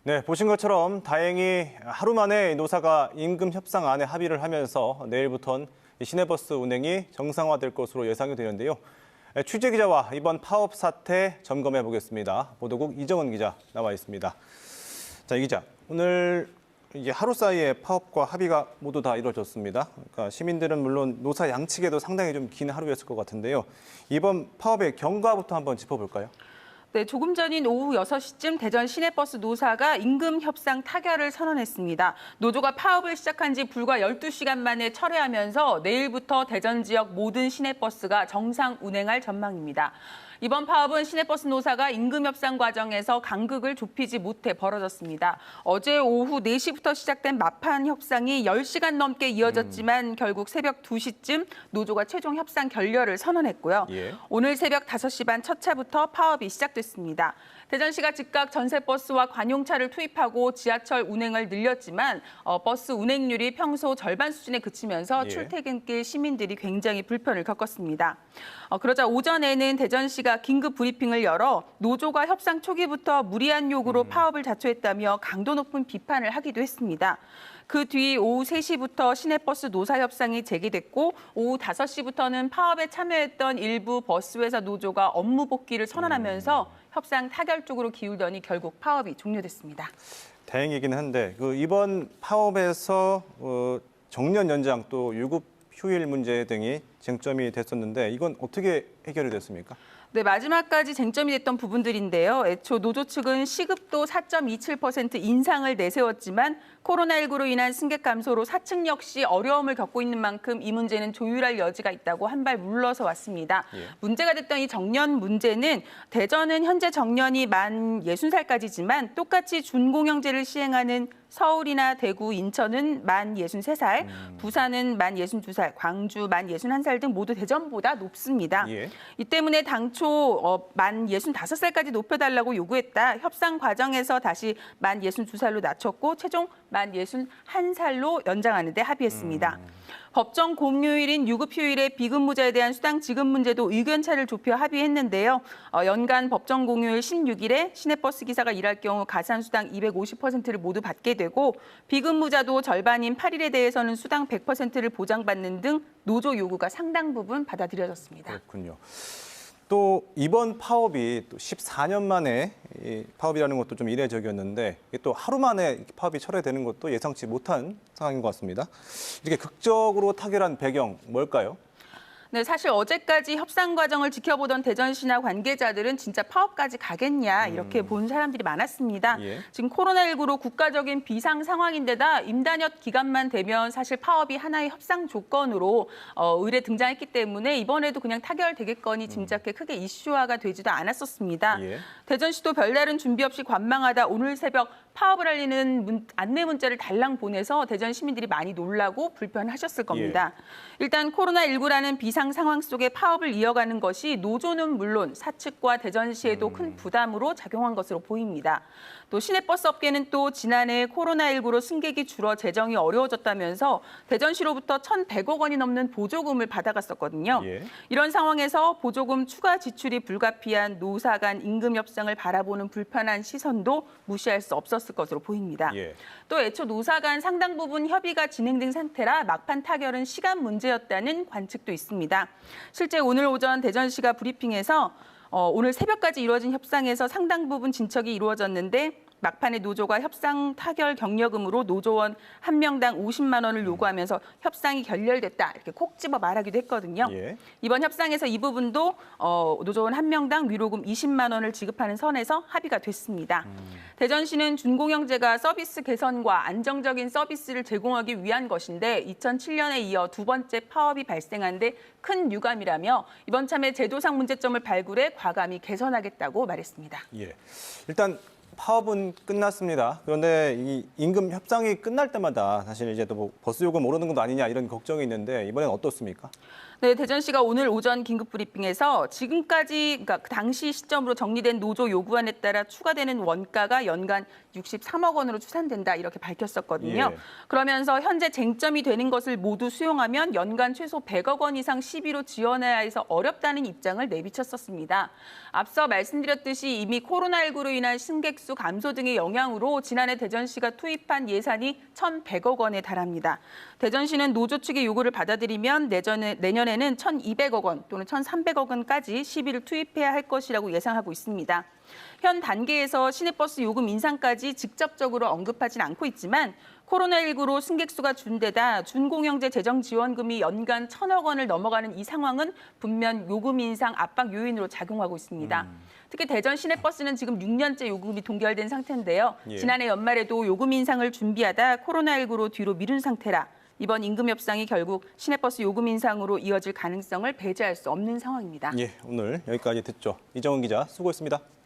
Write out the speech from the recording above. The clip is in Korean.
네, 보신 것처럼 다행히 하루 만에 노사가 임금 협상안에 합의를 하면서 내일부터는 시내버스 운행이 정상화될 것으로 예상이 되는데요. 취재 기자와 이번 파업 사태 점검해 보겠습니다. 보도국 이정은 기자 나와 있습니다. 자, 이 기자, 오늘 이게 하루 사이에 파업과 합의가 모두 다 이루어졌습니다. 그러니까 시민들은 물론 노사 양측에도 상당히 좀 긴 하루였을 것 같은데요. 이번 파업의 경과부터 한번 짚어볼까요? 네, 조금 전인 오후 6시쯤 대전 시내버스 노사가 임금 협상 타결을 선언했습니다. 노조가 파업을 시작한 지 불과 12시간 만에 철회하면서 내일부터 대전 지역 모든 시내버스가 정상 운행할 전망입니다. 이번 파업은 시내버스 노사가 임금 협상 과정에서 간극을 좁히지 못해 벌어졌습니다. 어제 오후 4시부터 시작된 막판 협상이 10시간 넘게 이어졌지만 결국 새벽 2시쯤 노조가 최종 협상 결렬을 선언했고요. 오늘 새벽 5시 반 첫 차부터 파업이 시작됐습니다. 대전시가 즉각 전세버스와 관용차를 투입하고 지하철 운행을 늘렸지만 버스 운행률이 평소 절반 수준에 그치면서 출퇴근길 시민들이 굉장히 불편을 겪었습니다. 그러자 오전에는 대전시가 긴급 브리핑을 열어 노조가 협상 초기부터 무리한 요구로 파업을 자초했다며 강도 높은 비판을 하기도 했습니다. 그 뒤 오후 3시부터 시내버스 노사 협상이 재개됐고 오후 5시부터는 파업에 참여했던 일부 버스회사 노조가 업무 복귀를 선언하면서 협상 타결 쪽으로 기울더니 결국 파업이 종료됐습니다. 다행이긴 한데 이번 파업에서 정년 연장 또 유급 휴일 문제 등이 쟁점이 됐었는데 이건 어떻게 해결이 됐습니까? 네, 마지막까지 쟁점이 됐던 부분들인데요. 애초 노조 측은 시급도 4.27% 인상을 내세웠지만 코로나19로 인한 승객 감소로 사측 역시 어려움을 겪고 있는 만큼 이 문제는 조율할 여지가 있다고 한 발 물러서 왔습니다. 문제가 됐던 이 정년 문제는 대전은 현재 정년이 만 60살까지지만 똑같이 준공영제를 시행하는 서울이나 대구, 인천은 만 63살, 부산은 만 62살, 광주 만 61살 등 모두 대전보다 높습니다. 이 때문에 당초 만 65살까지 높여달라고 요구했다. 협상 과정에서 다시 만 62살로 낮췄고 최종 만 61살로 연장하는 데 합의했습니다. 법정 공휴일인 유급휴일의 비근무자에 대한 수당 지급 문제도 의견차를 좁혀 합의했는데요. 연간 법정 공휴일 16일에 시내버스 기사가 일할 경우 가산수당 250%를 모두 받게 되고 비근무자도 절반인 8일에 대해서는 수당 100%를 보장받는 등 노조 요구가 상당 부분 받아들여졌습니다. 그렇군요. 또 이번 파업이 또 14년 만에 파업이라는 것도 좀 이례적이었는데 또 하루 만에 파업이 철회되는 것도 예상치 못한 상황인 것 같습니다. 이렇게 극적으로 타결한 배경 뭘까요? 네, 사실 어제까지 협상 과정을 지켜보던 대전시나 관계자들은 진짜 파업까지 가겠냐 이렇게 본 사람들이 많았습니다. 지금 코로나19로 국가적인 비상 상황인데다 임단협 기간만 되면 사실 파업이 하나의 협상 조건으로 의뢰 등장했기 때문에 이번에도 그냥 타결되겠거니 짐작해 크게 이슈화가 되지도 않았었습니다. 대전시도 별다른 준비 없이 관망하다 오늘 새벽 파업을 알리는 안내 문자를 달랑 보내서 대전 시민들이 많이 놀라고 불편하셨을 겁니다. 일단 코로나19라는 비상 상황 속에 파업을 이어가는 것이 노조는 물론 사측과 대전시에도 큰 부담으로 작용한 것으로 보입니다. 또 시내버스 업계는 또 지난해 코로나19로 승객이 줄어 재정이 어려워졌다면서 대전시로부터 1,100억 원이 넘는 보조금을 받아갔었거든요. 이런 상황에서 보조금 추가 지출이 불가피한 노사 간 임금 협상을 바라보는 불편한 시선도 무시할 수 없었을 것으로 보입니다. 또 애초 노사 간 상당 부분 협의가 진행된 상태라 막판 타결은 시간 문제였다는 관측도 있습니다. 실제 오늘 오전 대전시가 브리핑에서 오늘 새벽까지 이루어진 협상에서 상당 부분 진척이 이루어졌는데 막판에 노조가 협상 타결 경력금으로 노조원 한 명당 50만 원을 요구하면서 협상이 결렬됐다 이렇게 콕 집어 말하기도 했거든요. 이번 협상에서 이 부분도 노조원 한 명당 위로금 20만 원을 지급하는 선에서 합의가 됐습니다. 대전시는 준공영제가 서비스 개선과 안정적인 서비스를 제공하기 위한 것인데 2007년에 이어 두 번째 파업이 발생한 데 큰 유감이라며 이번 참에 제도상 문제점을 발굴해 과감히 개선하겠다고 말했습니다. 일단 파업은 끝났습니다. 그런데 이 임금 협상이 끝날 때마다 사실 이제 또 뭐 버스 요금 오르는 것 아니냐 이런 걱정이 있는데 이번엔 어떻습니까? 네, 대전시가 오늘 오전 긴급 브리핑에서 지금까지 그러니까 그 당시 시점으로 정리된 노조 요구안에 따라 추가되는 원가가 연간 63억 원으로 추산된다 이렇게 밝혔었거든요. 그러면서 현재 쟁점이 되는 것을 모두 수용하면 연간 최소 100억 원 이상 시비로 지원해야 해서 어렵다는 입장을 내비쳤었습니다. 앞서 말씀드렸듯이 이미 코로나19로 인한 승객 수 감소 등의 영향으로 지난해 대전시가 투입한 예산이 1,100억 원에 달합니다. 대전시는 노조 측의 요구를 받아들이면 내년에는 1,200억 원 또는 1,300억 원까지 시비를 투입해야 할 것이라고 예상하고 있습니다. 현 단계에서 시내버스 요금 인상까지 직접적으로 언급하진 않고 있지만 코로나19로 승객 수가 준 데다 준공영제 재정 지원금이 연간 1,000억 원을 넘어가는 이 상황은 분명 요금 인상 압박 요인으로 작용하고 있습니다. 특히 대전 시내버스는 지금 6년째 요금이 동결된 상태인데요. 지난해 연말에도 요금 인상을 준비하다 코로나19로 뒤로 미룬 상태라 이번 임금 협상이 결국 시내버스 요금 인상으로 이어질 가능성을 배제할 수 없는 상황입니다. 오늘 여기까지 듣죠. 이정은 기자 수고했습니다.